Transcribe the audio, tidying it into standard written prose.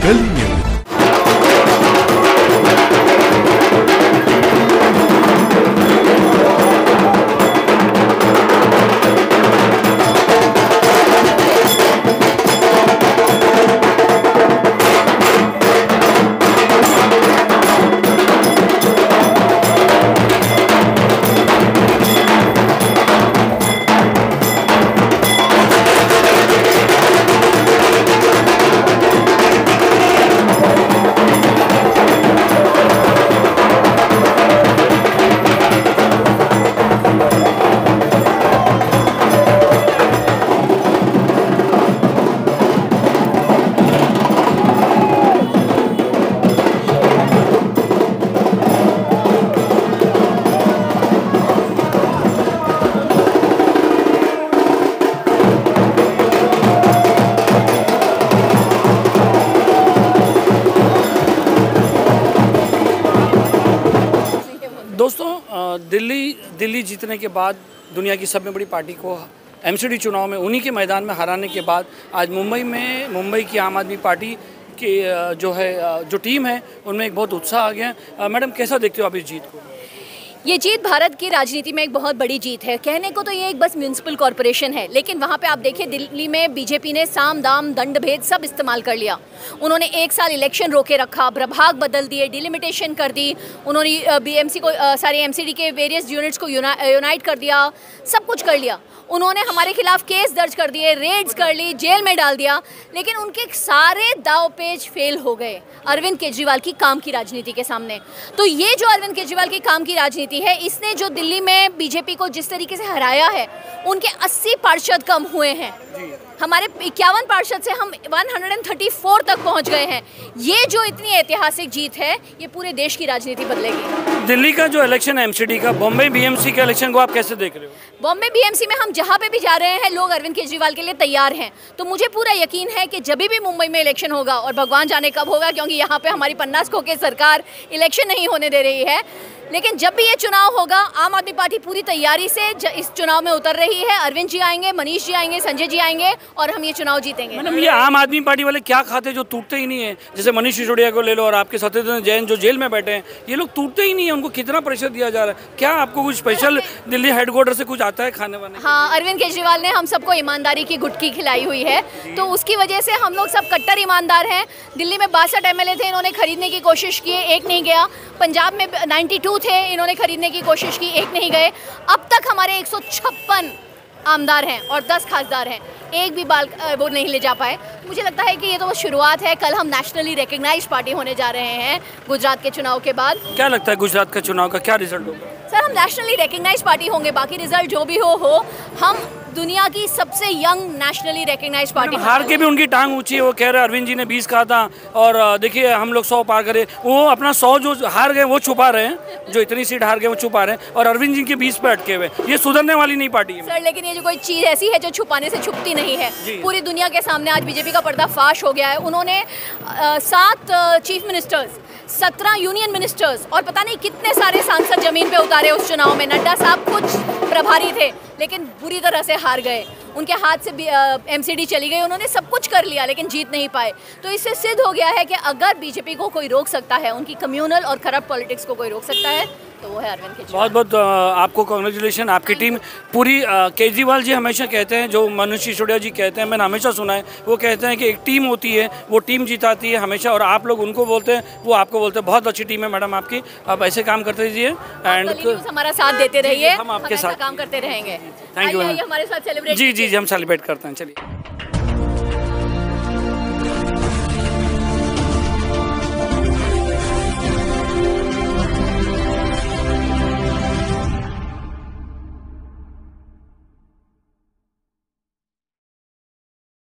कल न्यूज। दोस्तों, दिल्ली जीतने के बाद दुनिया की सबसे बड़ी पार्टी को एमसीडी चुनाव में उन्हीं के मैदान में हराने के बाद आज मुंबई की आम आदमी पार्टी की जो टीम है उनमें एक बहुत उत्साह आ गया। मैडम, कैसा देखते हो आप इस जीत को? ये जीत भारत की राजनीति में एक बहुत बड़ी जीत है। कहने को तो ये एक बस म्यूनिसिपल कॉरपोरेशन है, लेकिन वहाँ पे आप देखिए दिल्ली में बीजेपी ने साम दाम दंड भेद सब इस्तेमाल कर लिया। उन्होंने एक साल इलेक्शन रोके रखा, प्रभाग बदल दिए, डिलिमिटेशन कर दी, उन्होंने बीएमसी को सारे एमसीडी के वेरियस यूनिट्स को यूनाइट कर दिया, सब कुछ कर लिया। उन्होंने हमारे खिलाफ केस दर्ज कर दिए, रेड्स कर ली, जेल में डाल दिया, लेकिन उनके सारे दावपेच फेल हो गए अरविंद केजरीवाल की काम की राजनीति के सामने। तो ये जो अरविंद केजरीवाल की काम की राजनीति है, इसने जो दिल्ली में बीजेपी को जिस तरीके से हराया है, उनके 80 पार्षद कम हुए हैं। हमारे 51 पार्षद से हम 134 तक पहुंच गए हैं। ये जो इतनी ऐतिहासिक जीत है, ये पूरे देश की राजनीति बदलेगी। दिल्ली का जो इलेक्शन है एमसीडी का, बॉम्बे बीएमसी के इलेक्शन को आप कैसे देख रहे हो? बॉम्बे बीएमसी में हम जहां पे भी जा रहे हैं, लोग अरविंद केजरीवाल के लिए तैयार हैं। तो मुझे पूरा यकीन है कि जब भी मुंबई में इलेक्शन होगा, और भगवान जाने कब होगा, क्योंकि यहाँ पे हमारी 50 खो के सरकार इलेक्शन नहीं होने दे रही है, लेकिन जब भी ये चुनाव होगा, आम आदमी पार्टी पूरी तैयारी से इस चुनाव में उतर रही है। अरविंद जी आएंगे, मनीष जी आएंगे, संजय जी आएंगे, और हम ये चुनाव जीतेंगे। मैडम, ये आम आदमी पार्टी वाले क्या खाते जो टूटते ही नहीं है? जैसे मनीष सिसोदिया को ले लो, और आपके सत्येंद्र जैन जो जेल में बैठे हैं, ये लोग टूटते ही नहीं है। उनको कितना प्रेशर दिया जा रहा है? क्या आपको कुछ स्पेशल दिल्ली हेडक्वार्टर से कुछ आता है खाने वाने? हाँ, अरविंद केजरीवाल ने हम सबको ईमानदारी की गुटकी खिलाई हुई है, तो उसकी वजह से हम लोग सब कट्टर ईमानदार हैं। दिल्ली में 62 एमएलए थे, इन्होंने खरीदने की कोशिश की, एक नहीं गया। पंजाब में 92 थे, इन्होंने खरीदने की कोशिश की, एक नहीं गए। अब तक हमारे 156 आमदार हैं और 10 खासदार हैं, एक भी वो नहीं ले जा पाए। मुझे लगता है कि ये तो बस शुरुआत है। कल हम नेशनली रिकग्नाइज पार्टी होने जा रहे हैं गुजरात के चुनाव के बाद। क्या लगता है गुजरात का चुनाव का क्या रिजल्ट होगा? सर, हम नेशनली रिकग्नाइज पार्टी होंगे, बाकी रिजल्ट जो भी हो। हम दुनिया की सबसे यंग नेशनली रिकग्नाइज पार्टी। हार के भी उनकी टांग ऊंची है। वो कह रहे अरविंद जी ने 20 कहा था, और देखिए हम लोग 100 पार करे। वो अपना 100 जो हार गए वो छुपा रहे हैं, जो इतनी सीट हार गए वो छुपा रहे हैं, और अरविंद जी के 20 पे अटके हुए। ये सुधरने वाली नहीं पार्टी है सर, लेकिन ये जो कोई चीज़ ऐसी है जो छुपाने से छुपती नहीं है। पूरी दुनिया के सामने आज बीजेपी का पर्दाफाश हो गया है। उन्होंने 7 चीफ मिनिस्टर्स, 17 यूनियन मिनिस्टर्स और पता नहीं कितने सारे सांसद जमीन पे उतारे उस चुनाव में। नड्डा साहब कुछ प्रभारी थे, लेकिन बुरी तरह से हार गए। उनके हाथ से एमसीडी चली गई। उन्होंने सब कुछ कर लिया, लेकिन जीत नहीं पाए। तो इससे सिद्ध हो गया है कि अगर बीजेपी को कोई रोक सकता है, उनकी कम्युनल और करप्ट पॉलिटिक्स को कोई रोक सकता है, तो वो है अरविंद केजरीवाल। बहुत बहुत आपको कांग्रेचुलेशन, आपकी टीम पूरी। केजरीवाल जी हमेशा कहते हैं, जो मनीष सिसोदिया जी कहते हैं, मैंने हमेशा सुना है, वो कहते हैं कि एक टीम होती है, वो टीम जिताती है हमेशा, और आप लोग उनको बोलते हैं, वो आपको बोलते हैं। बहुत अच्छी टीम है मैडम आपकी, आप ऐसे काम करते रहिए एंड हमारा साथ देते रहिए। हम आपके साथ काम करते रहेंगे। Thank you. हमारे साथ सेलिब्रेट। जी, हम सेलिब्रेट करते हैं। चलिए।